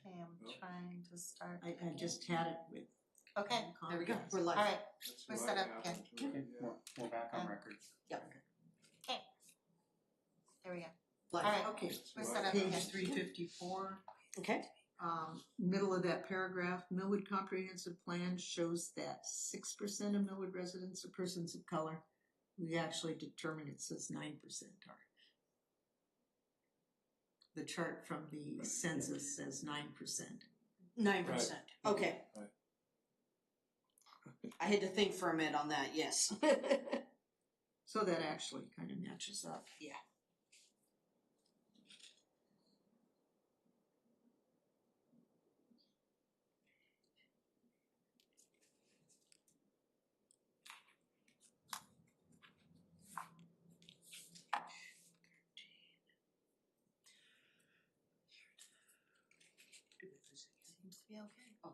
Okay, I'm trying to start. I just had it with. Okay, There we go. Comcast. We're live. all right, That's we're what set up happened again. to it, Okay, yeah. we're back on Yeah. record. There we go. Live. All right, Okay, we're set up page again. 354. Okay. Middle of that paragraph, Millwood Comprehensive Plan shows that 6% of Millwood residents are persons of color. We actually determined it says 9% are. The chart from the census says 9%. 9%. Okay. Right. I had to think for a minute on that, yes. So that actually kind of matches up. Yeah. Seems to be okay. Oh,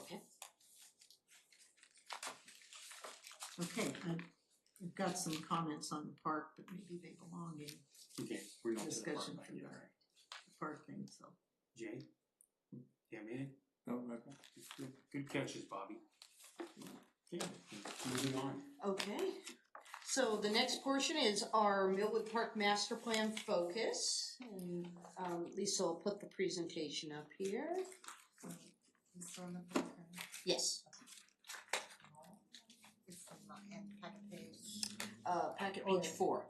okay. Okay, I've got some comments on the park, but maybe they belong in Okay, we're not to the discussion part for right the yet, right? park thing, so. Jay? You have anything? No, okay. Good catches, Bobby. Okay, moving on. Okay. So the next portion is our Millwood Park Master Plan focus. And Lisa will put the presentation up here. This one, okay. Yes. It's in the end packet page. Packet page 4.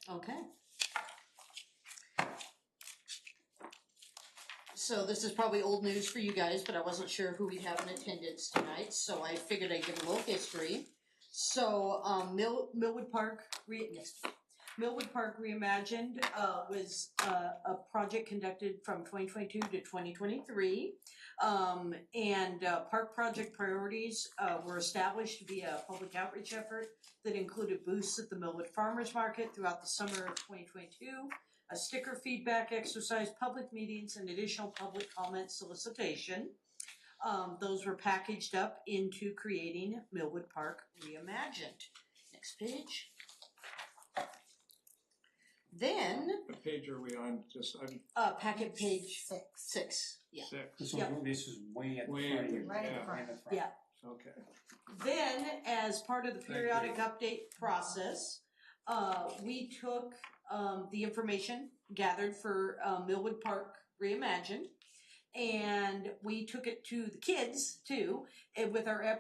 Okay. So this is probably old news for you guys, but I wasn't sure who we'd have in attendance tonight, so I figured I'd give a little history. So Millwood Park Reimagined was a project conducted from 2022 to 2023. And park project priorities were established via a public outreach effort that included booths at the Millwood Farmers Market throughout the summer of 2022, a sticker feedback exercise, public meetings, and additional public comment solicitation. Those were packaged up into creating Millwood Park Reimagined. Next page. Then, What page are we on? Just, I'm packet page 6. Yeah. 6. So this is way at the Way front. at the- here. right at the yeah. front. Right at the front. Yeah. Okay. Then, as part of the Thank periodic you. update process, we took the information gathered for Millwood Park Reimagined, and we took it to the kids too, and with our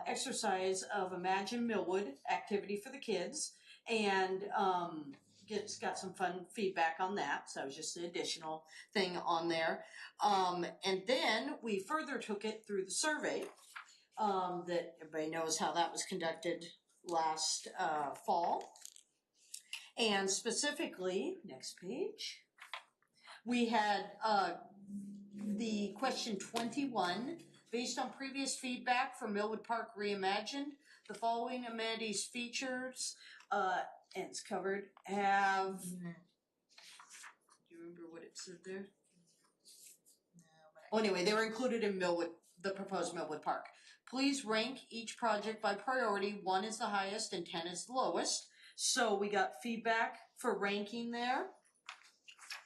exercise of Imagine Millwood activity for the kids, and got some fun feedback on that. So it was just an additional thing on there, and then we further took it through the survey. That everybody knows how that was conducted last fall. And specifically, next page, we had the question 21. Based on previous feedback from Millwood Park Reimagined, the following amenities features, and it's covered, have... Do you remember what it said there? Well, anyway, they were included in the proposed Millwood Park. Please rank each project by priority. 1 is the highest and 10 is the lowest. So we got feedback for ranking there.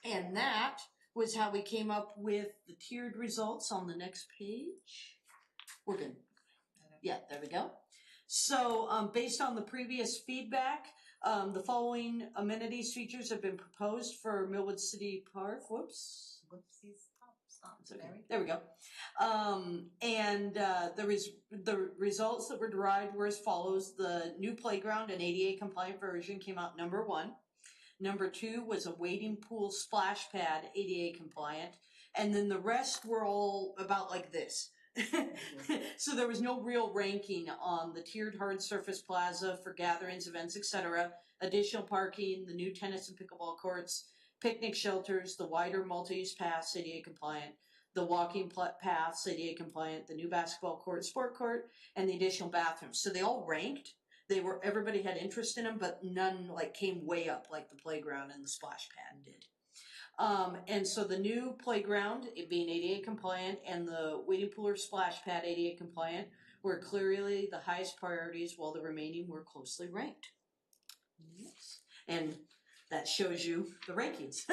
And that was how we came up with the tiered results on the next page. We're good. Yeah, there we go. So based on the previous feedback, the following amenities features have been proposed for Millwood City Park. Whoops. Whoopsies. Stop. It's okay. There we go. The results that were derived were as follows. The new playground and ADA compliant version came out number 1. Number 2 was a wading pool splash pad, ADA compliant. And then the rest were all about like this. So there was no real ranking on the tiered hard surface plaza for gatherings, events, etc. Additional parking, the new tennis and pickleball courts, picnic shelters, the wider multi-use paths, ADA compliant, the walking paths, ADA compliant, the new basketball court, sport court, and the additional bathrooms. So they all ranked. Everybody had interest in them, but none like came way up like the playground and the splash pad did. And so the new playground, it being ADA compliant, and the wading pool or splash pad ADA compliant, were clearly the highest priorities, while the remaining were closely ranked. Yes. And that shows you the rankings.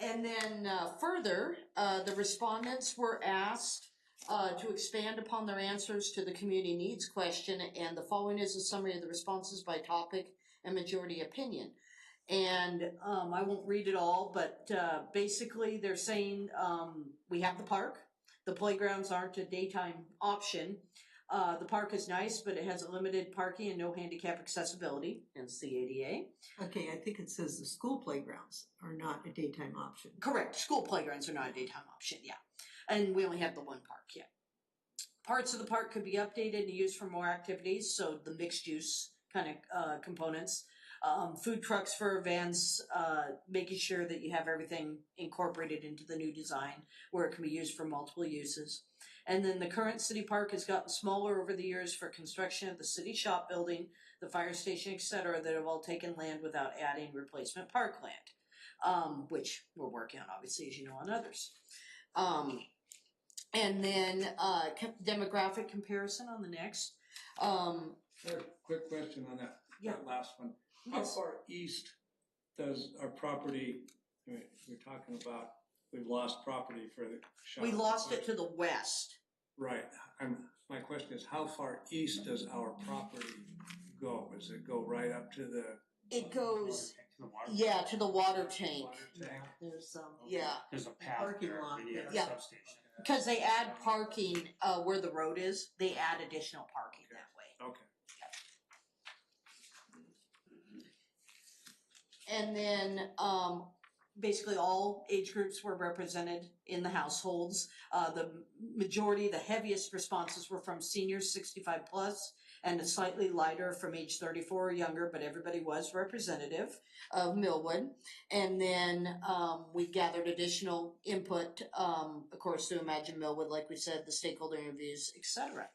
And then further, the respondents were asked to expand upon their answers to the community needs question, and the following is a summary of the responses by topic and majority opinion. And I won't read it all, but basically they're saying we have the park. The playgrounds aren't a daytime option. The park is nice, but it has a limited parking and no handicap accessibility, hence the ADA. Okay, I think it says the school playgrounds are not a daytime option. Correct. School playgrounds are not a daytime option, yeah. And we only have the one park, yeah. Parts of the park could be updated and used for more activities, so the mixed use kind of components. Food trucks for events, making sure that you have everything incorporated into the new design where it can be used for multiple uses. And then the current city park has gotten smaller over the years for construction of the city shop building, the fire station, etc., that have all taken land without adding replacement parkland, which we're working on, obviously, as you know, on others. And then demographic comparison on the next. Quick question on that, Yeah. that last one. How Yes. far east does our property, I mean, we're talking about, we've lost property for the shop. We lost it to the west. Right, my question is, how far east does our property go? Does it go right up to the It goes, To the water. yeah, to the water tank. water tank? There's Yeah, There's a path Parking there, lot and you have there. a substation. because they add parking where the road is. They add additional parking that way. Okay. And then basically all age groups were represented in the households. The majority, the heaviest responses were from seniors 65 plus, and a slightly lighter from age 34 or younger, but everybody was representative of Millwood. And then we gathered additional input, of course, to Imagine Millwood, like we said, the stakeholder interviews, etc.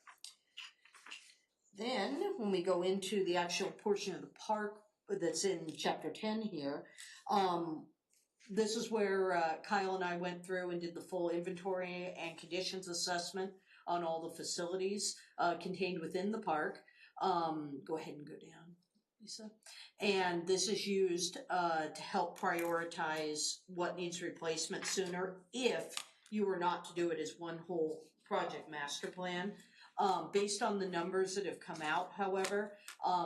Then, when we go into the actual portion of the park that's in chapter 10 here, this is where Kyle and I went through and did the full inventory and conditions assessment on all the facilities contained within the park. Go ahead and go down, Lisa. And this is used to help prioritize what needs replacement sooner if you were not to do it as one whole project master plan. Based on the numbers that have come out, however,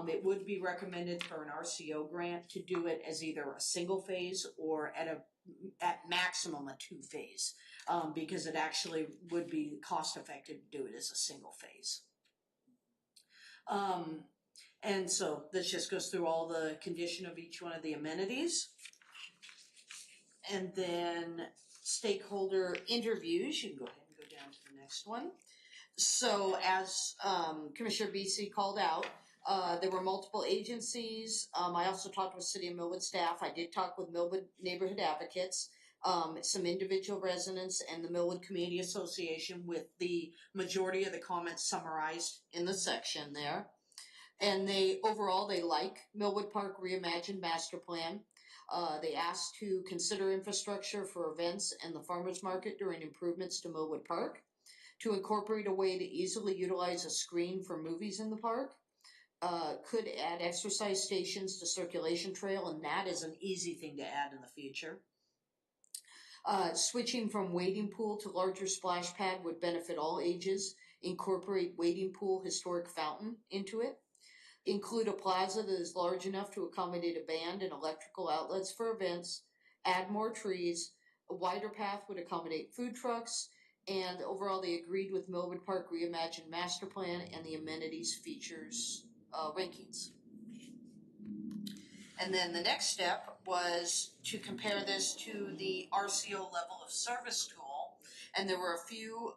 it would be recommended for an RCO grant to do it as either a single phase or at maximum a 2-phase, because it actually would be cost effective to do it as a single phase. And so this just goes through all the condition of each one of the amenities. And then stakeholder interviews, you can go ahead and go down to the next one. So as Commissioner BC called out, there were multiple agencies. I also talked with City of Millwood staff. I did talk with Millwood neighborhood advocates, some individual residents, and the Millwood Community Association, with the majority of the comments summarized in the section there. And overall they like Millwood Park Reimagined Master Plan. They asked to consider infrastructure for events and the farmers market during improvements to Millwood Park, to incorporate a way to easily utilize a screen for movies in the park, could add exercise stations to circulation trail, and that is an easy thing to add in the future. Switching from wading pool to larger splash pad would benefit all ages. Incorporate wading pool historic fountain into it. Include a plaza that is large enough to accommodate a band and electrical outlets for events. Add more trees. A wider path would accommodate food trucks. And overall, they agreed with Millwood Park Reimagined Master Plan and the amenities features rankings. And then the next step was to compare this to the RCO level of service tool. And there were a few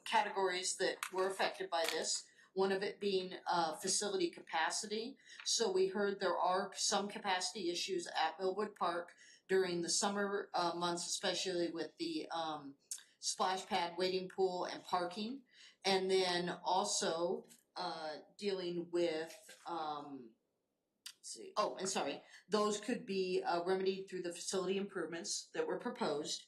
categories that were affected by this. One of it being facility capacity. So we heard there are some capacity issues at Millwood Park during the summer months, especially with the splash pad, wading pool, and parking. And then also dealing with see, oh, and sorry, those could be remedied through the facility improvements that were proposed.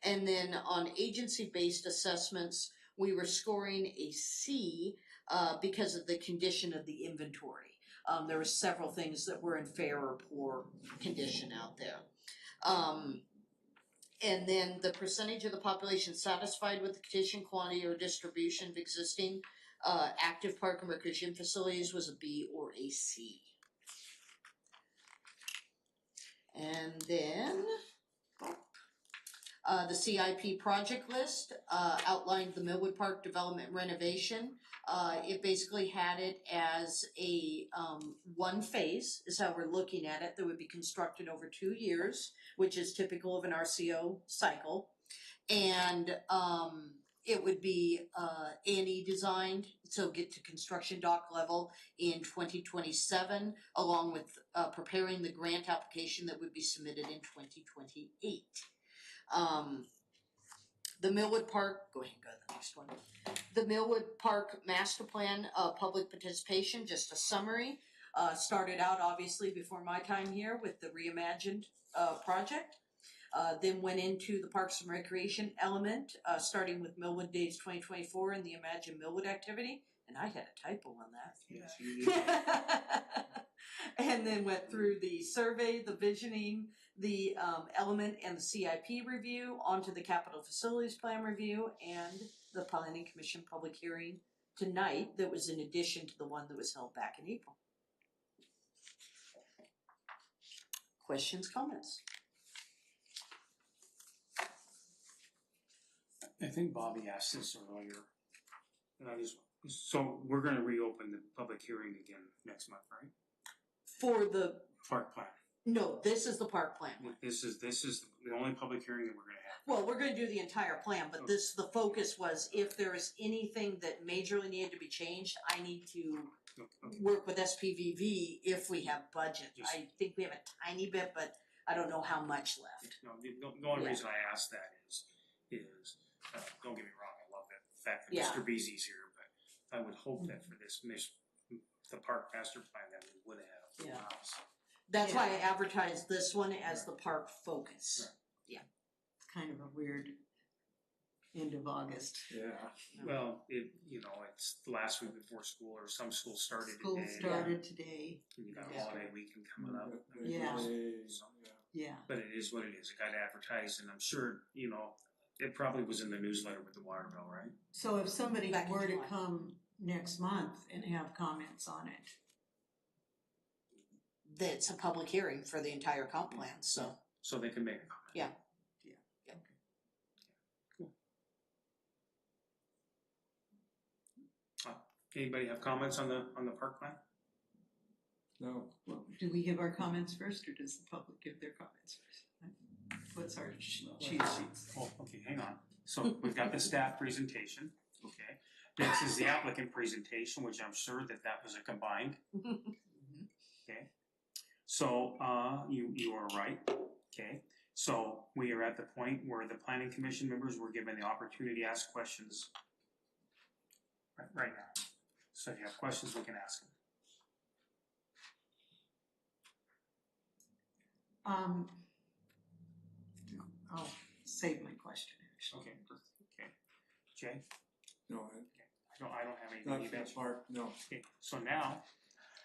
And then on agency-based assessments, we were scoring a C because of the condition of the inventory. There were several things that were in fair or poor condition out there. And then the percentage of the population satisfied with the condition, quantity, or distribution of existing active park and recreation facilities was a B or a C. And then the CIP project list outlined the Millwood Park development renovation. It basically had it as a one phase is how we're looking at it, that would be constructed over 2 years, which is typical of an RCO cycle. And it would be A&E designed, so get to construction dock level in 2027, along with preparing the grant application that would be submitted in 2028. The Millwood Park, go ahead and go to the next one. The Millwood Park Master Plan, public participation, just a summary. Started out obviously before my time here with the Reimagined project. Then went into the Parks and Recreation element, starting with Millwood Days 2024 and the Imagine Millwood activity. And I had a typo on that. Yes, you did. And then went through the survey, the visioning, the element and the CIP review, onto the capital facilities plan review, and the planning commission public hearing tonight that was in addition to the one that was held back in April. Questions, comments? I think Bobby asked this earlier, and so we're gonna reopen the public hearing again next month, right? For the, Park plan. no, this is the park plan one. This is the only public hearing that we're gonna have. Well, we're gonna do the entire plan, but the focus was if there is anything that majorly needed to be changed, I need to Okay. work with SPVV if we have budget. Yes. I think we have a tiny bit, but I don't know how much left. No, the only Yeah. reason I asked that is don't get me wrong, I love that fact that Yeah. Mr. Beasy's here, but I would hope that for the park master plan that we would have. Yeah. house. That's why I advertised this one as the park focus. It's kind of a weird end of August. Yeah. Well, it's the last week before school, or some schools started School today. started today, And you got a Yeah. holiday weekend coming up. Yeah. So, yeah. but it is what it is. It got advertised, and I'm sure, it probably was in the newsletter with the water bill, right? So if somebody Back in were to July. come next month and have comments on it, That's a public hearing for the entire comp plan, so. So they can make a comment. Yeah. Anybody have comments on the park plan? No. well, do we give our comments first, or does the public give their comments first? What's our cheat sheets? Oh, okay, hang on. So we've got the staff presentation, okay. Next is the applicant presentation, which I'm sure that was a combined, okay. So, you are right, okay. So we are at the point where the planning commission members were given the opportunity to ask questions right now. So if you have questions, we can ask them. I'll save my question, actually. Okay, okay. Jay? No, I don't have anything not either. for the park, no. Okay, so now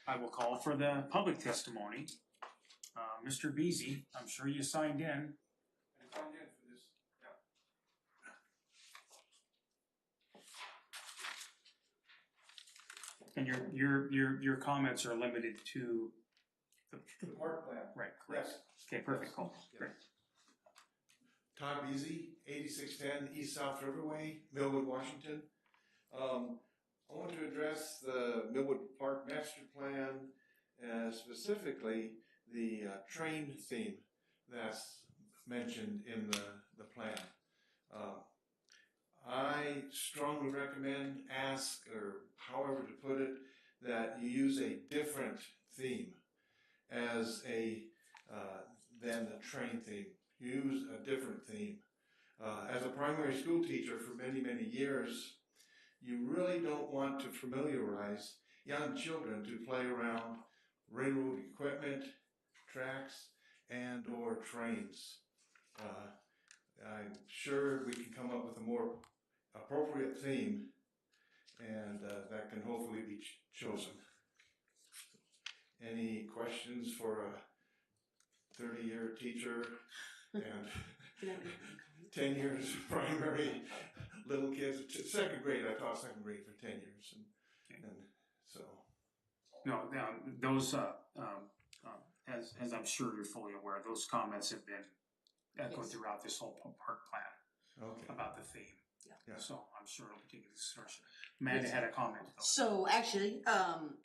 I will call for the public testimony. Mr. Beasy, I'm sure you signed in. I signed in for this, And your comments are limited to The park plan. right, correct. Yes. Okay, perfect, cool, great. Todd Beasy, 8610 East South Riverway, Millwood, Washington. I want to address the Millwood Park Master Plan, specifically the train theme that's mentioned in the plan. I strongly recommend, ask, or however to put it, that you use a different theme as than the train theme. Use a different theme. As a primary school teacher for many, many years, you really don't want to familiarize young children to play around railroad equipment, tracks, and or trains. I'm sure we can come up with a more appropriate theme, and that can hopefully be chosen. Any questions for a 30-year teacher and 10 years primary, little kids, second grade, I taught second grade for 10 years, and so. No, those, as I'm sure you're fully aware, those comments have been echoed Yes. throughout this whole park plan Okay. about the theme. Yeah. So I'm sure it'll be taken into consideration. Amanda had a comment though. So actually,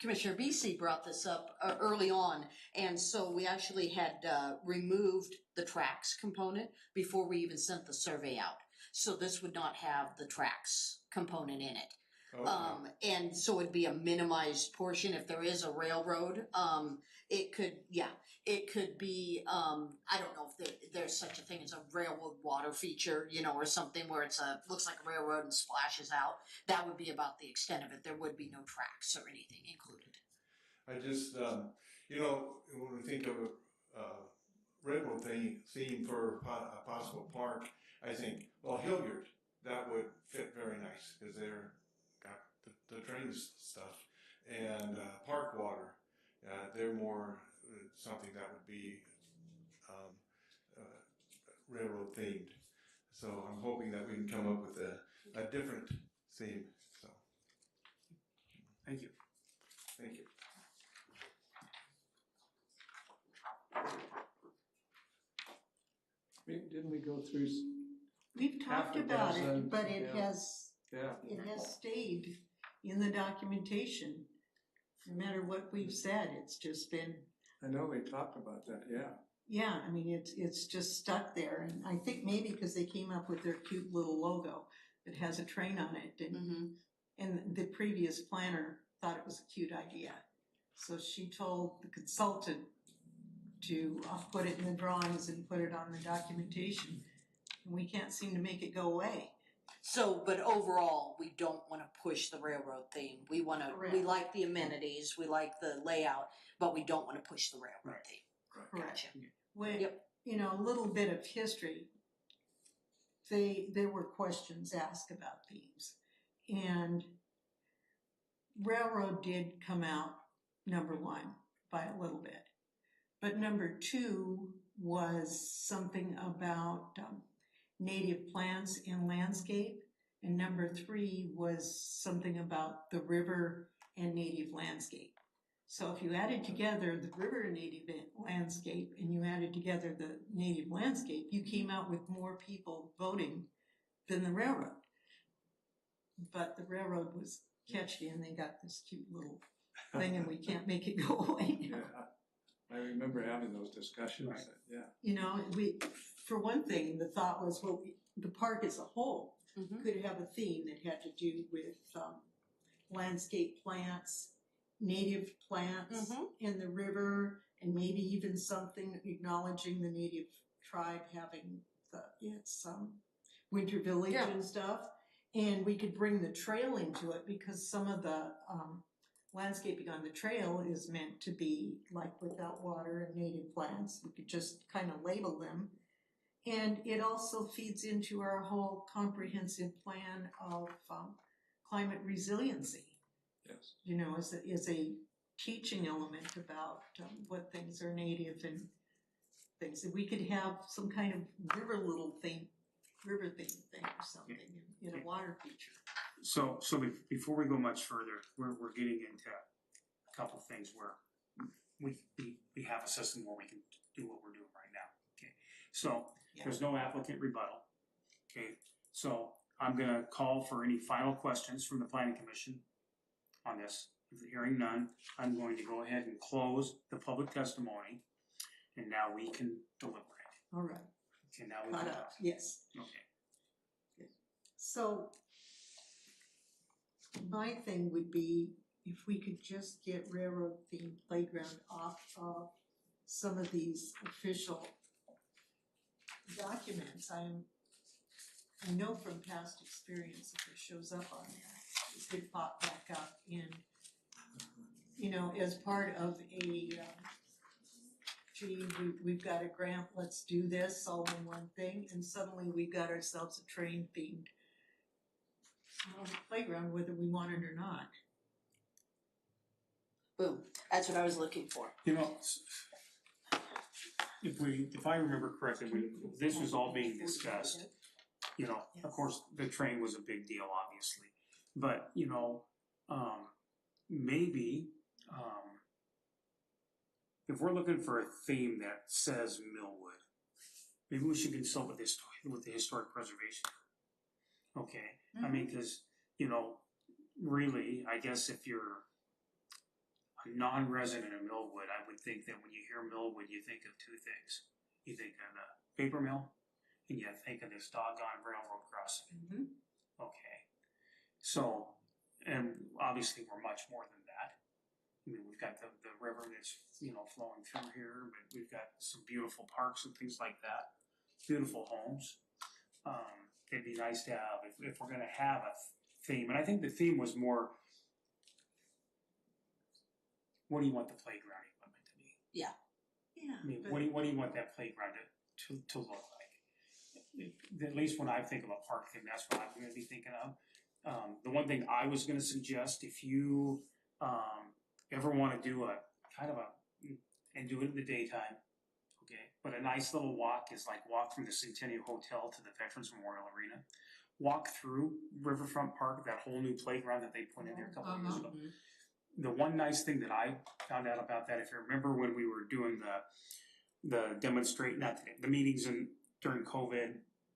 Commissioner BC brought this up early on, and so we actually had removed the tracks component before we even sent the survey out. So this would not have the tracks component in it. Okay. And so it'd be a minimized portion. If there is a railroad, it could be, I don't know if there's such a thing as a railroad water feature, or something where looks like a railroad and splashes out. That would be about the extent of it. There would be no tracks or anything included. I just, when we think of a railroad theme for a possible park, I think, well, Hilliard, that would fit very nice because they're got the trains stuff, and Park Water, they're more something that would be railroad themed. So I'm hoping that we can come up with a different theme. So Thank you. thank you. Didn't we go through, We've talked Half a about dozen, it, but it yeah. has yeah, stayed in the documentation. No matter what we've said, it's just been, I know we talked about that, yeah. yeah, I mean, it's just stuck there. And I think maybe because they came up with their cute little logo that has a train on it, and the previous planner thought it was a cute idea. So she told the consultant to put it in the drawings and put it on the documentation. And we can't seem to make it go away. So, but overall, we don't want to push the railroad theme. We Correct. like the amenities, we like the layout, but we don't want to push the railroad theme. Correct. Gotcha. When, Yep. a little bit of history, there were questions asked about themes. And railroad did come out number one by a little bit. But number two was something about native plants and landscape. And number three was something about the river and native landscape. So if you added together the river and native landscape and you added together the native landscape, you came out with more people voting than the railroad. But the railroad was catchy and they got this cute little thing and we can't make it go away. Yeah, I remember having those discussions, Right. yeah. For one thing, the thought was, well, the park as a whole could have a theme that had to do with landscape plants, native plants, and the river, and maybe even something acknowledging the native tribe having its winter village and stuff. And we could bring the trail into it because some of the landscaping on the trail is meant to be like without water and native plants. We could just kind of label them. And it also feeds into our whole comprehensive plan of climate resiliency. Yes. Is a teaching element about what things are native and things. And we could have some kind of river theme or something in a water feature. So before we go much further, we're getting into a couple things where we have a system where we can do what we're doing right now. Okay, so there's no applicant rebuttal. Okay, so I'm gonna call for any final questions from the planning commission on this. Hearing none, I'm going to go ahead and close the public testimony, and now we can deliberate. All right. Okay, now we can. Yes. Okay. So my thing would be if we could just get railroad themed playground off of some of these official documents. I know from past experience if it shows up on there, it could pop back up in you know, as part of a, gee, we've got a grant, let's do this all in one thing, and suddenly we've got ourselves a train themed playground, whether we want it or not. Boom, that's what I was looking for. You know, if I remember correctly, when this was all being discussed, you know, of course, the train was a big deal, obviously. But, you know, maybe, if we're looking for a theme that says Millwood, maybe we should consult with the historic preservation. Okay, I mean, cause, you know, really, I guess if you're a non-resident of Millwood, I would think that when you hear Millwood, you think of two things. You think of the paper mill, and you think of this doggone railroad crossing. Okay, so, and obviously we're much more than that. I mean, we've got the river that's, you know, flowing through here, but we've got some beautiful parks and things like that, beautiful homes. It'd be nice to have, if we're gonna have a theme, and I think the theme was more, what do you want the playground equipment to be? Yeah. I mean, what do you want that playground to look like? At least when I think of a park thing, that's what I'm gonna be thinking of. The one thing I was gonna suggest, if you ever wanna do a kind of and do it in the daytime, okay, but a nice little walk is like walk from the Centennial Hotel to the Veterans Memorial Arena. Walk through Riverfront Park, that whole new playground that they put in there a couple of years ago. The one nice thing that I found out about that, if you remember when we were doing the meetings during COVID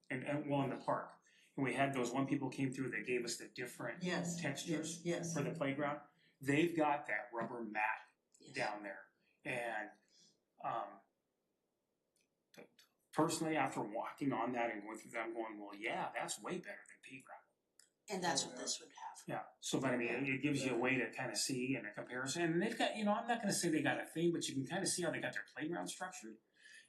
and well in the park, and we had those, when people came through, they gave us the different textures for the playground. They've got that rubber mat down there, and personally, after walking on that and going through that, I'm going, well, yeah, that's way better than pea gravel. And that's what this would have. Yeah, so but I mean, it gives you a way to kind of see and a comparison, and they've got, you know, I'm not gonna say they got a theme, but you can kind of see how they got their playground structured.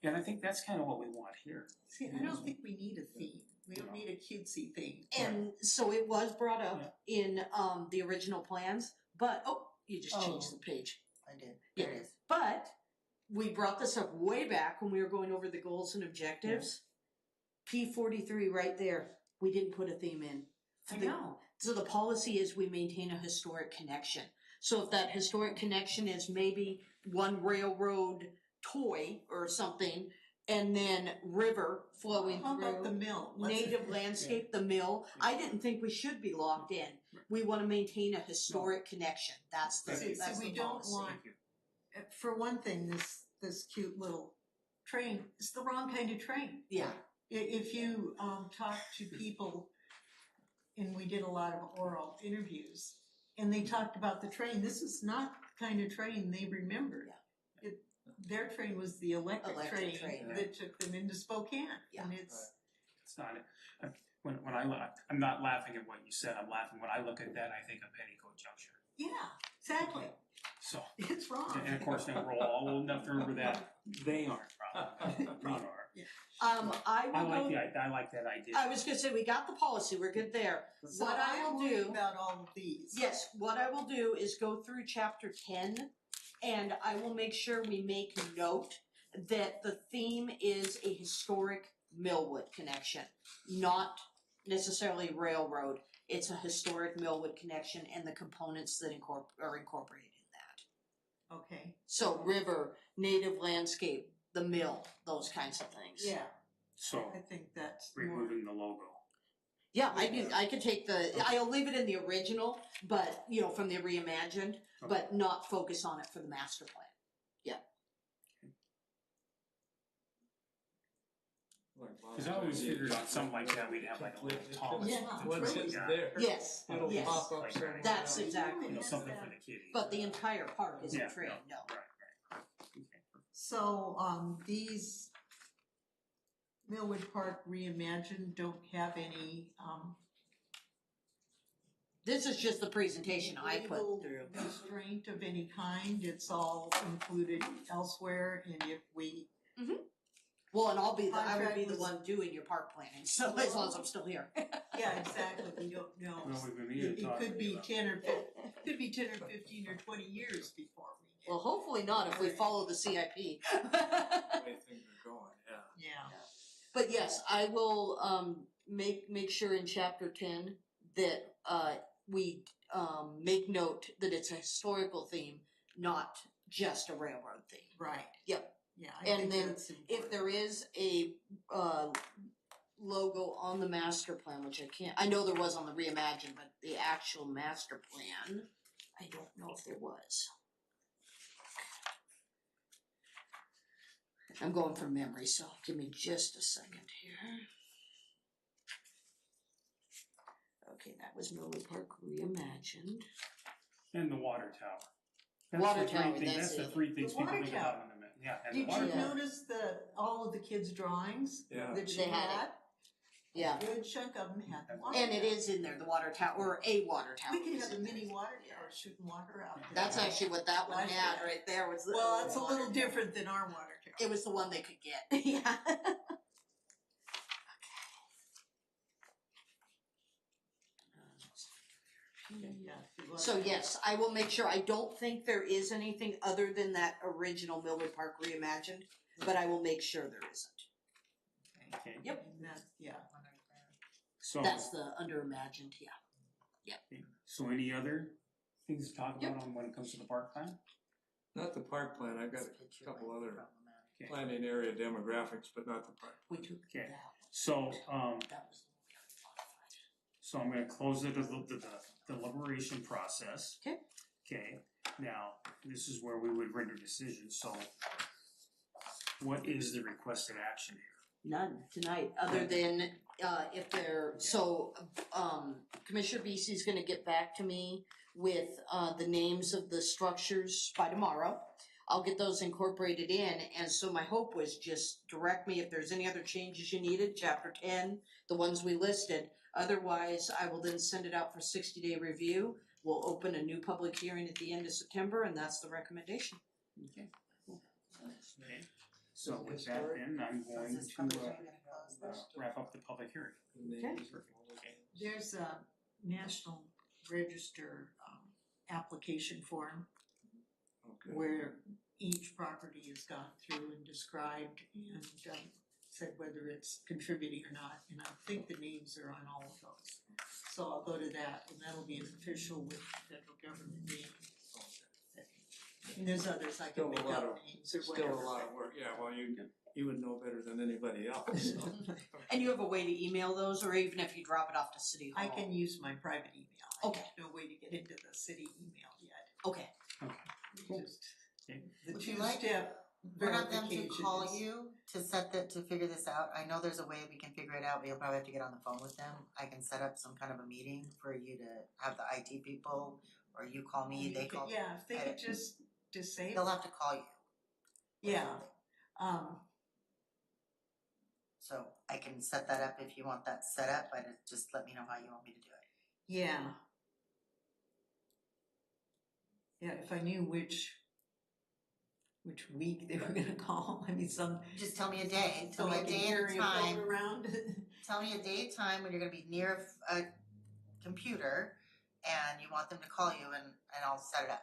And I think that's kind of what we want here. See, I don't think we need a theme. We don't need a cutesy theme. And so it was brought up in the original plans, but, you just changed the page. I did, there it is. But we brought this up way back when we were going over the goals and objectives. P43 right there, we didn't put a theme in. I know. So the policy is we maintain a historic connection. So if that historic connection is maybe one railroad toy or something, and then river flowing How about the through, mill? native landscape, the mill, I didn't think we should be locked in. We want to maintain a historic connection. That's the See, that's we the don't policy. want, for one thing, this cute little train, it's the wrong kind of train. Yeah. If you talk to people, and we did a lot of oral interviews, and they talked about the train, this is not the kind of train they remembered. Their train was the electric train that took them into Spokane, and it's not, when I'm not laughing at what you said, I'm laughing, when I look at that, I think of Petticoat Junction. yeah, exactly. So, It's wrong. and of course, now we're all old enough to remember that, they aren't probably, we are. I like that idea. I was gonna say, we got the policy, we're good there. So What I will worried do, about all of these. yes, what I will do is go through chapter 10, and I will make sure we make note that the theme is a historic Millwood connection, not necessarily railroad. It's a historic Millwood connection and the components that are incorporated in that. Okay. So river, native landscape, the mill, those kinds of things. Yeah. So, I think that's more. removing the logo. Yeah, I could take I'll leave it in the original, but, you know, from the reimagined, but not focus on it for the master plan. Cause I always figured on something like that, we'd have like a little Thomas. Yeah. Once it's there, Yes, it'll yes. pop up Like somewhere. That's else. exactly. You know, something for the kiddies. But the entire park isn't Yeah, trained, no. Right. Okay. So, these Millwood Park Reimagined don't have any, This is just the presentation I put legal through. restraint of any kind. It's all included elsewhere, and if we, Well, and I would be Contract the was- one doing your park planning, so as long as I'm still here. yeah, exactly, we don't know. Well, we need to It talk could be about- 10 or Could be 10 or 15 or 20 years before we get. Well, hopefully not if we follow the CIP. The way things are going, yeah. Yeah. But yes, I will make sure in chapter 10 that we make note that it's a historical theme, not just a railroad theme. Right. Yep. Yeah. And then that's if there is a logo on the master plan, which I know there was on the Reimagine, but the actual master plan, I don't know if there was. I'm going from memory, so give me just a second here. Okay, that was Millwood Park Reimagined. And the water tower. Water the three tower, things- that's That's the the other- three things The people water think tower. about in the minute, yeah, and the Did water you tower. notice all of the kids' drawings Yeah. that she They had had? it. Yeah, A good chunk of them had the water. and it tower. is in there, the water tower, or a water tower. We could is have a in there. mini water tower shooting water out. there. That's actually what that one Like had that. right there was the. Well, it's a water little tower. different than our water tower. It was the one they could get, yeah. Yeah, if you want So to- yes, I will make sure, I don't think there is anything other than that original Millwood Park Reimagined, but I will make sure there isn't. Okay. Yep. And that, yeah. So, That's the under imagined, yeah. so any other things to talk Yep. about on when it comes to the park plan? Not the park plan, I've got This picture couple might be other problematic. Okay. planning area demographics, but not the park. We took Okay. that, So, that was the one we already modified. so I'm gonna close the deliberation process. Okay. Okay, now, this is where we would render decisions, so what is the requested action here? None tonight, other than, if they're, so, Commissioner Vesey's gonna get back to me with, the names of the structures by tomorrow. I'll get those incorporated in, and so my hope was just direct me if there's any other changes you needed, chapter 10, the ones we listed. Otherwise, I will then send it out for 60-day review. We'll open a new public hearing at the end of September, and that's the recommendation. Okay. Okay, so with that then, I'm So going is this to, public hearing gonna close then? wrap up the public hearing. Okay. Okay. There's a National Register application form Okay. where each property is gone through and described and said whether it's contributing or not, and I think the names are on all of those. So I'll go to that, and that'll be an official with the federal government name. And there's others, I Still can a make lot up of- names or Still whatever. a lot of work, yeah, well, you would know better than anybody else, so. And you have a way to email those, or even if you drop it off to City Hall? I can use my private email. I Okay. have no way to get into the city email yet. Okay, Cool. Just Okay. the Would you like two-step One of them to verification call is- you to to figure this out. I know there's a way we can figure it out, but you'll probably have to get on the phone with them. I can set up some kind of a meeting for you to have the IT people, or you call me, they call. Yeah, if they could just disable. They'll have to call you. Yeah, So I can set that up if you want that set up, but just let me know how you want me to do it. yeah. Yeah, if I knew which week they were gonna call, I mean, Just tell me a day, so I can carry a phone around. tell me a day and time when you're gonna be near a computer and you want them to call you and I'll set it up.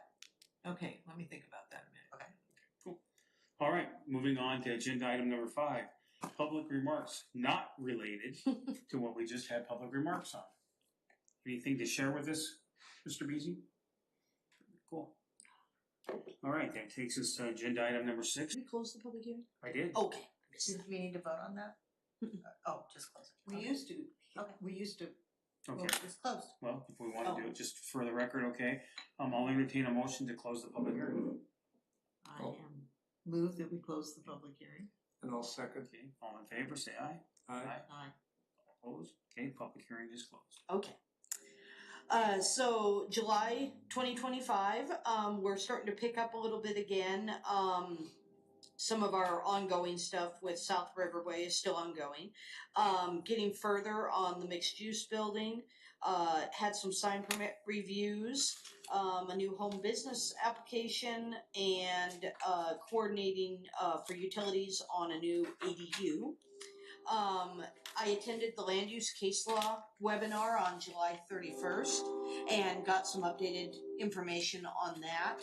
Okay, let me think about that a minute. All right, moving on to agenda item number 5, public remarks not related to what we just had public remarks on. Anything to share with us, Mr. Beasy? Cool. All right, that takes us to agenda item number 6. did we close the public hearing? I did. Okay. Do we need to vote on that? Oh, just close it. We used to, Okay. we used to, Okay, It's closed. well, if we want to do it just for the record, okay. I'll entertain a motion to close the public hearing. I am move that we close the public hearing. And I'll second. Okay, all in favor, say aye. Aye. Aye. Opposed? Okay, public hearing is closed. Okay. So July 2025, we're starting to pick up a little bit again. Some of our ongoing stuff with South Riverway is still ongoing. Getting further on the mixed use building, had some sign permit reviews, a new home business application, and coordinating for utilities on a new ADU. I attended the land use case law webinar on July 31st and got some updated information on that.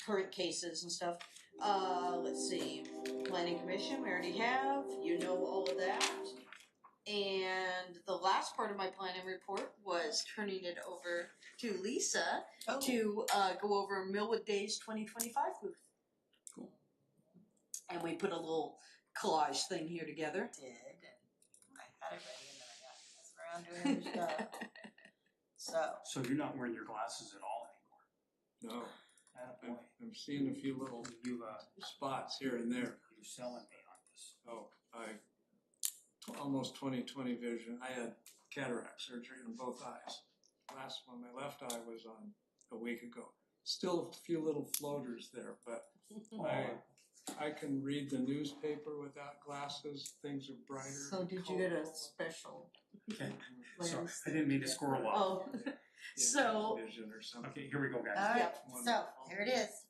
Current cases and stuff. Let's see. Planning Commission, we already have. You know all of that. And the last part of my planning report was turning it over to Lisa to go over Millwood Days 2025 booth. Cool. And we put a little collage thing here together. Did, and I had it ready and then I got messing around doing stuff. So you're not wearing your glasses at all anymore? No, Attaboy. I'm seeing a few little You, spots here and there. you're selling me on this. Oh, almost 20/20 vision. I had cataract surgery on both eyes. Last one, my left eye was on a week ago. Still a few little floaters there, but I can read the newspaper without glasses. Things are brighter. So did you get a special Okay, lens? so I didn't mean to squirrel off. Oh, so Vision or something. Okay, here we go, guys. Alright, so Wonderful. here it is.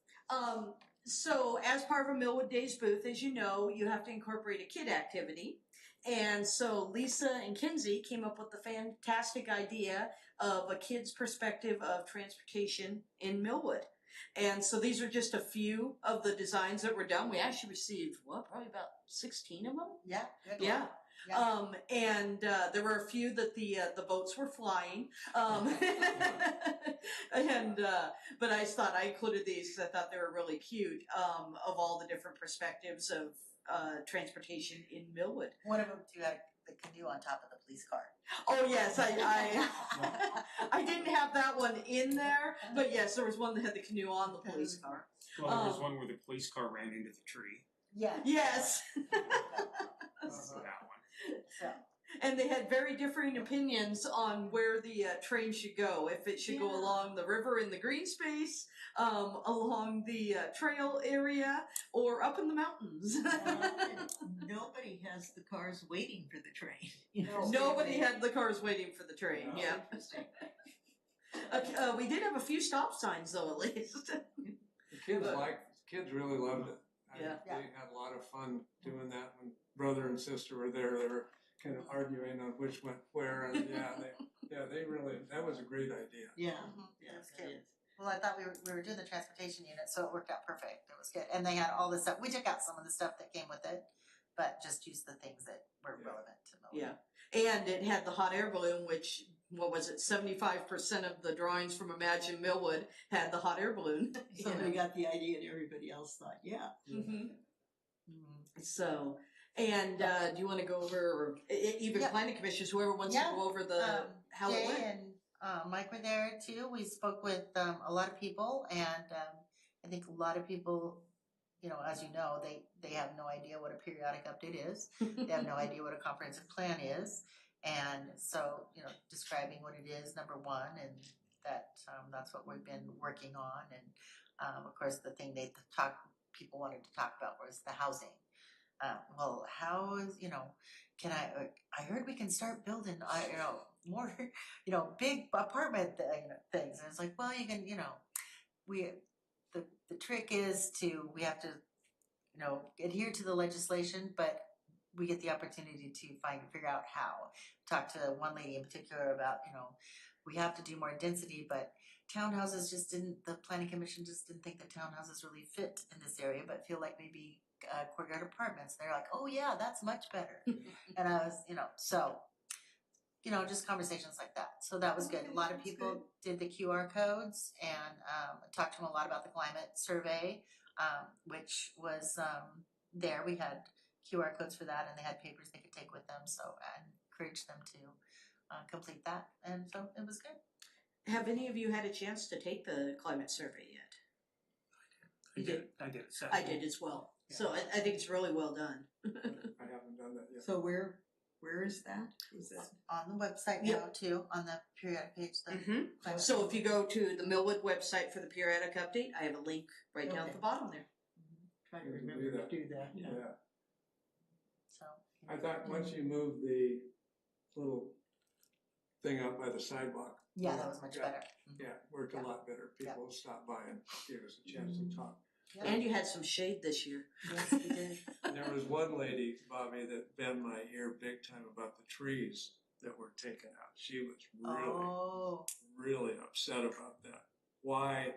So as part of a Millwood Days booth, as you know, you have to incorporate a kid activity. And so Lisa and Kinsey came up with the fantastic idea of a kid's perspective of transportation in Millwood. And so these are just a few of the designs that were done. We actually received, probably about 16 of them? Yeah, good Yeah. one. Yeah. And there were a few that the boats were flying. But I just thought I included these because I thought they were really cute, of all the different perspectives of transportation in Millwood. One of them too had the canoe on top of the police car. Oh yes, I didn't have that one in there, but yes, there was one that had the canoe on the police car. Well, there was one where the police car ran into the tree. Yeah. Yes. That one. So, And they had very differing opinions on where the train should go. If it should go Yeah. along the river in the green space, along the trail area, or up in the mountains. Nobody has the cars waiting for the train. Nobody had the cars waiting for the train. Oh, Yeah. interesting. We did have a few stop signs though, at least. The kids really loved it. Yeah. They had a lot of fun doing that when brother and sister were there. They were kind of arguing on which went where, and they really, that was a great idea. Yeah, Mhm. yeah, That's that good. is. well, I thought we were doing the transportation unit, so it worked out perfect. It was good. And they had all this stuff. We took out some of the stuff that came with it, but just used the things that were relevant to Millwood. Yeah. And it had the hot air balloon, which, 75% of the drawings from Imagine Millwood had the hot air balloon. Somebody got the idea and everybody else thought, yeah. Mm-hmm. Mhm. So, and do you want to go over, or even Yeah. planning commissions, whoever wants Yeah. to go over the how Jay it went? and Mike were there too. We spoke with a lot of people, and I think a lot of people, as you know, they have no idea what a periodic update is. They have no idea what a comprehensive plan is, and so describing what it is, number one, and that's what we've been working on, and of course the thing people wanted to talk about was the housing. Well, how is can I heard we can start building more big apartment things, and it's like, well, you can the trick is we have to adhere to the legislation, but we get the opportunity to figure out how. Talk to one lady in particular about we have to do more density, but townhouses the planning commission just didn't think that townhouses really fit in this area, but feel like maybe courtyard apartments. They're like, oh yeah, that's much better. And I was, so, just conversations like that. So that was good. A lot of that's people did the QR codes and talked to them a lot about the climate survey, which was there. We had QR codes for that, and they had papers they could take with them. So I encouraged them to complete that, and so it was good. Have any of you had a chance to take the climate survey yet? I did it. I did as well. So I think it's really well done. I haven't done that yet. So where is that? Is that? On the website now too, on the periodic page. Mm-hmm. So if you go to the Millwood website for the periodic update, I have a link right down at the bottom there. Try to remember to do that. Yeah. So I thought once you moved the little thing out by the sidewalk. yeah, that was much better. Yeah, worked a lot better. People stopped by and gave us a chance to talk. Yep. And you had some shade this year. Yes, we did. There There was one lady, Bobby, that bent my ear big time about the trees that were taken out. She was Oh, really upset about that. Why,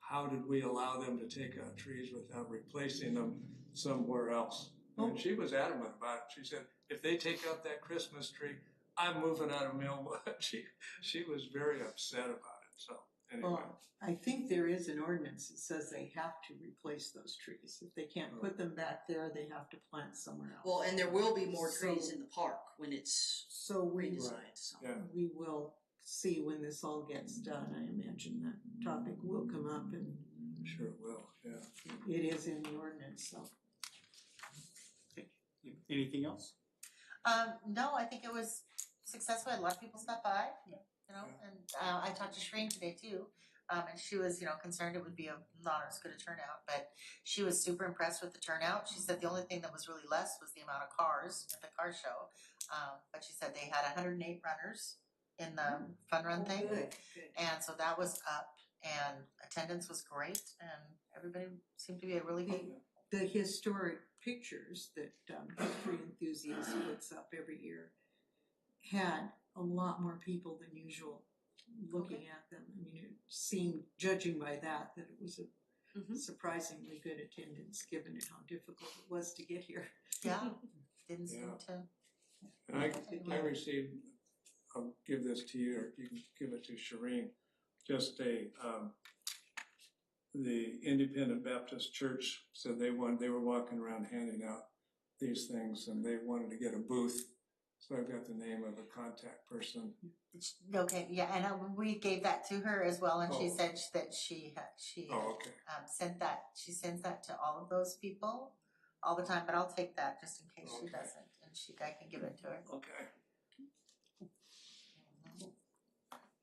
how did we allow them to take out trees without replacing them somewhere else? And she was adamant about it. She said, if they take out that Christmas tree, I'm moving out of Millwood. She was very upset about it, so anyway. Well, I think there is an ordinance that says they have to replace those trees. If they can't put them back there, they have to plant somewhere else. Well, and there will be more trees So- in the park when it's So we, redesigned, so. Yeah. we will see when this all gets done. I imagine that topic will come up, and Sure it will, yeah. it is in the ordinance, so. Anything else? no, I think it was successful. A lot of people stopped by, you know, and I talked to Shreen today too. And she was, concerned it would be not as good a turnout, but she was super impressed with the turnout. She said the only thing that was really less was the amount of cars at the car show. But she said they had 108 runners in the fun run thing. Good. And so that was up, and attendance was great, and everybody seemed to be a really good. The historic pictures that History Enthusiast puts up every year had a lot more people than usual looking at them. I mean, it seemed, judging by that it was a surprisingly good attendance, given how difficult it was to get here. Yeah, didn't seem Yeah. to. And I received, I'll give this to you, or you can give it to Shireen, just the Independent Baptist Church said they were walking around handing out these things, and they wanted to get a booth. So I've got the name of a contact person. Okay, yeah, and we gave that to her as well, and she Oh. said that she Oh, okay. sent that. She sends that to all of those people all the time. But I'll take that just in case she Okay. doesn't, and I can give it to her. Okay.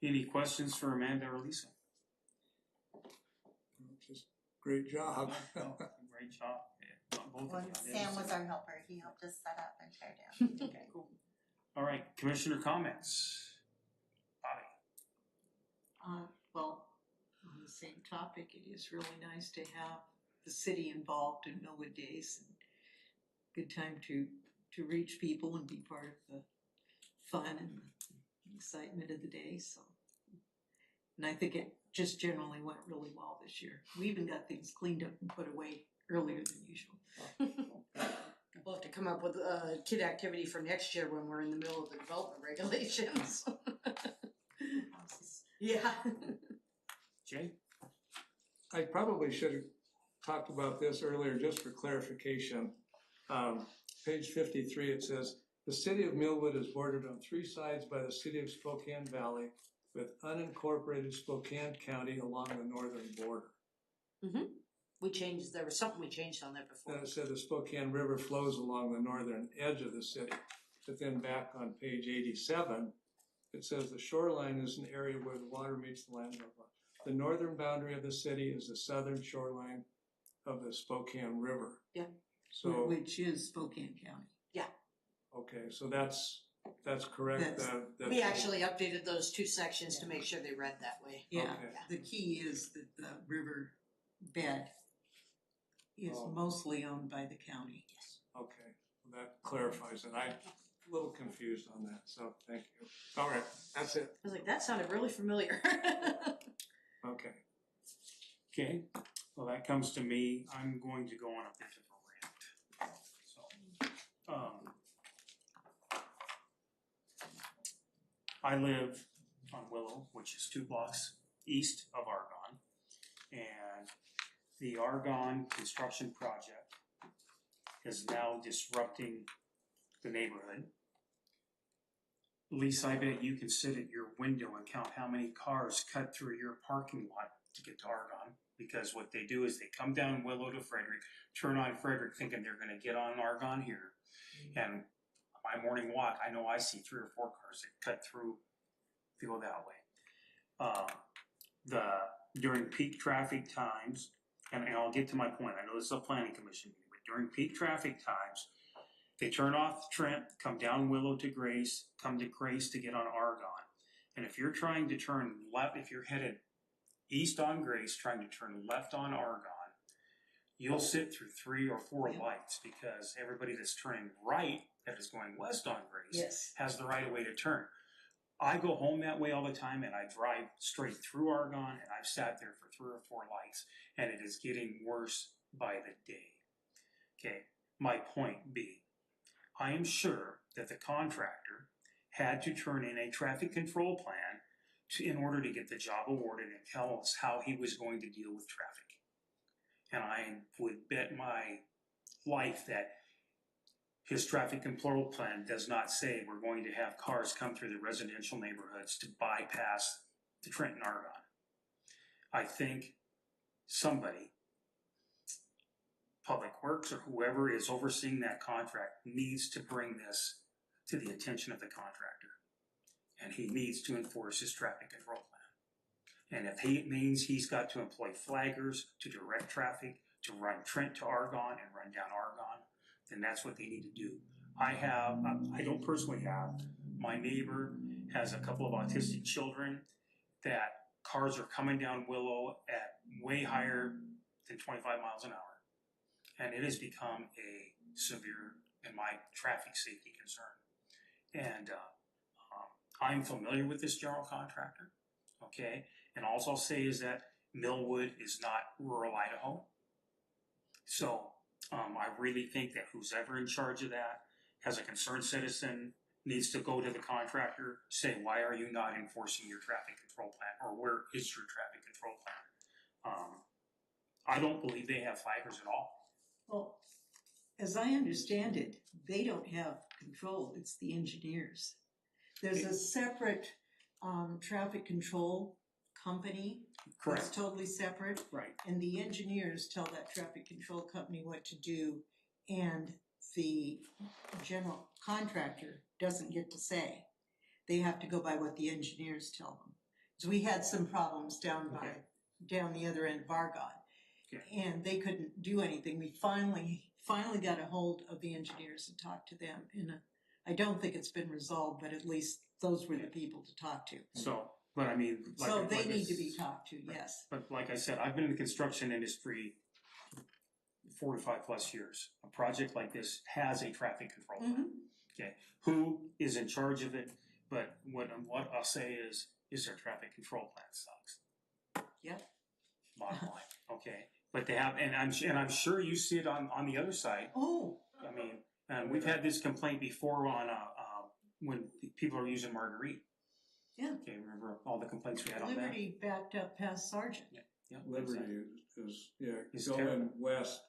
Any questions for Amanda or Lisa? Just great job. Great job. Yeah, both Well, of you. Sam was our helper. He helped us set up and tear down. Okay, cool. All right, commissioner comments. Bobby. Well, on the same topic, it is really nice to have the city involved in Millwood Days. And good time to reach people and be part of the fun and the excitement of the day. So, and I think it just generally went really well this year. We even got things cleaned up and put away earlier than usual. We'll have to come up with a kid activity for next year when we're in the middle of the development regulations. Yeah. Jay? I probably should have talked about this earlier just for clarification. Page 53, it says, the city of Millwood is bordered on three sides by the city of Spokane Valley with unincorporated Spokane County along the northern border. There was something we changed on that before. Then it said the Spokane River flows along the northern edge of the city. But then back on page 87, it says the shoreline is an area where the water meets the land. The northern boundary of the city is the southern shoreline of the Spokane River. Yeah. So, Which is Spokane County. okay, so that's correct. That's- That's We actually updated those two sections to make sure they read that way. Yeah, Okay. the key is that the river bed is Oh. mostly owned by the county. Yes. Okay, well, that clarifies it. I'm a little confused on that, so thank you. All right, that's it. I was like, that sounded really familiar. Okay. Okay, well, that comes to me. I'm going to go on a bit of a rant. So, I live on Willow, which is 2 blocks east of Argonne, and the Argonne construction project is now disrupting the neighborhood. Lisa, I bet you can sit at your window and count how many cars cut through your parking lot to get to Argonne. Because what they do is they come down Willow to Frederick, turn on Frederick thinking they're gonna get on Argonne here. And my morning walk, I know I see 3 or 4 cars that cut through, to go that way. During peak traffic times, and I'll get to my point, I know this is a planning commission meeting, but during peak traffic times, they turn off Trent, come down Willow to Grace, come to Grace to get on Argonne. And if you're trying to turn left, if you're headed east on Grace, trying to turn left on Argonne, you'll sit through 3 or 4 lights because everybody that's turning right that is going west on Grace Yes. has the right of way to turn. I go home that way all the time and I drive straight through Argonne and I've sat there for 3 or 4 lights and it is getting worse by the day. Okay, my point being, I am sure that the contractor had to turn in a traffic control plan in order to get the job awarded and tell us how he was going to deal with traffic. And I would bet my life that his traffic control plan does not say we're going to have cars come through the residential neighborhoods to bypass the Trenton Argonne. I think somebody, Public Works or whoever is overseeing that contract, needs to bring this to the attention of the contractor. And he needs to enforce his traffic control plan. And if it means he's got to employ flaggers to direct traffic, to run Trent to Argonne and run down Argonne, then that's what they need to do. I don't personally have, my neighbor has a couple of autistic children that cars are coming down Willow at way higher than 25 miles an hour. And it has become a severe, in my traffic safety concern. And I'm familiar with this general contractor, okay? And all I'll say is that Millwood is not rural Idaho. So I really think that who's ever in charge of that, as a concerned citizen, needs to go to the contractor, say, why are you not enforcing your traffic control plan? Or where is your traffic control plan? I don't believe they have flaggers at all. Well, as I understand it, they don't have control, it's the engineers. There's a separate traffic control company. Correct. That's totally separate. Right. And the engineers tell that traffic control company what to do, and the general contractor doesn't get to say. They have to go by what the engineers tell them. So we had some problems down the other end of Argonne. Okay. And they couldn't do anything. We finally got a hold of the engineers and talked to them. And I don't think it's been resolved, but at least those were the people to talk to. So, but I mean, so they need to be talked to, yes. But like I said, I've been in the construction industry 45 plus years. A project like this has a traffic control plan. Okay, who is in charge of it? But what I'll say is their traffic control plan sucks. Yep. Bottom line. Okay, but they have, and I'm sure you see it on the other side. Oh. I mean, and we've had this complaint before on when people are using Marguerite. Yeah. Okay, remember all the complaints we had on that? Liberty backed up past Sargent. Yeah, Liberty is going west.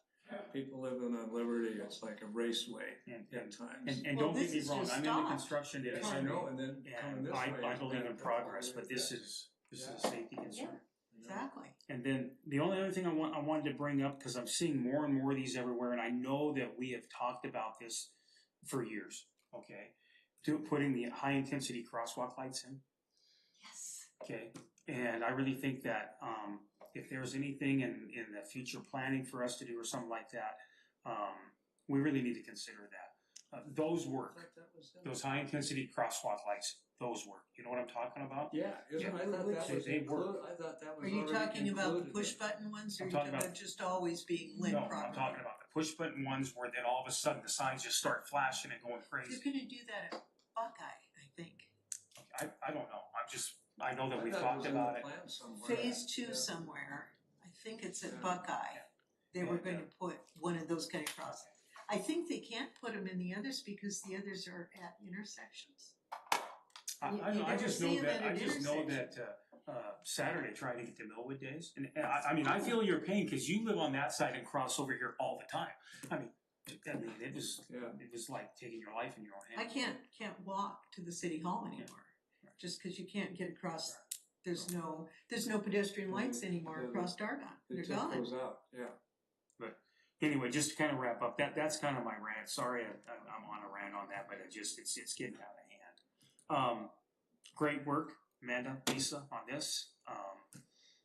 People living on Liberty, it's like a raceway at times. And don't get me wrong, I'm in the construction industry. I know, and then coming this way. I believe in progress, but this is a safety concern. Exactly. And then the only other thing I wanted to bring up, because I'm seeing more and more of these everywhere, and I know that we have talked about this for years, okay? Putting the high intensity crosswalk lights in. Yes. Okay, and I really think that if there's anything in the future planning for us to do or something like that, we really need to consider that. Those work. Those high intensity crosswalk lights, those work. You know what I'm talking about? Yeah, I thought that was included. I thought that was Are you already talking about the included. push button ones, or I'm are you talking talking about just always being lit No, properly? I'm talking about the push button ones where then all of a sudden the signs just start flashing and going You're crazy. gonna do that at Buckeye, I think. I don't know. I know that I we've thought talked was in the about it. plan somewhere. Phase 2 Yeah. somewhere, I think it's at Yeah. Buckeye. They were going to put one of those kind of crossings. I think they can't put them in the others because the others are at intersections. I just know that Saturday trying to get to Millwood days, and I mean I feel your pain because you live on that side and cross over here all the time. I mean it was like taking your life in your own I hands. can't walk to the city hall anymore, just because you can't get across. There's no pedestrian lights anymore across Argonne. They They're took gone. those out, yeah. But anyway, just to kind of wrap up, that's kind of my rant. Sorry, I'm on a rant on that, but it's getting out of hand. Great work, Amanda, Lisa, on this.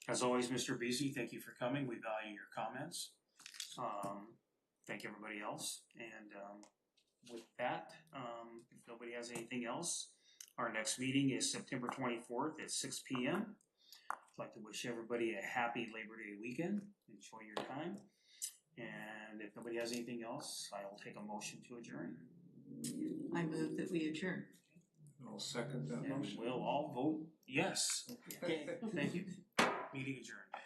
As always, Mr. Beasy, thank you for coming. We value your comments. Thank everybody else. And with that, if nobody has anything else, our next meeting is September 24th at 6 p.m. I'd like to wish everybody a happy Labor Day weekend. Enjoy your time. And if nobody has anything else, I will take a motion to adjourn. I move that we adjourn. I'll second that And motion. we'll all vote yes. Okay, thank you. Meeting adjourned.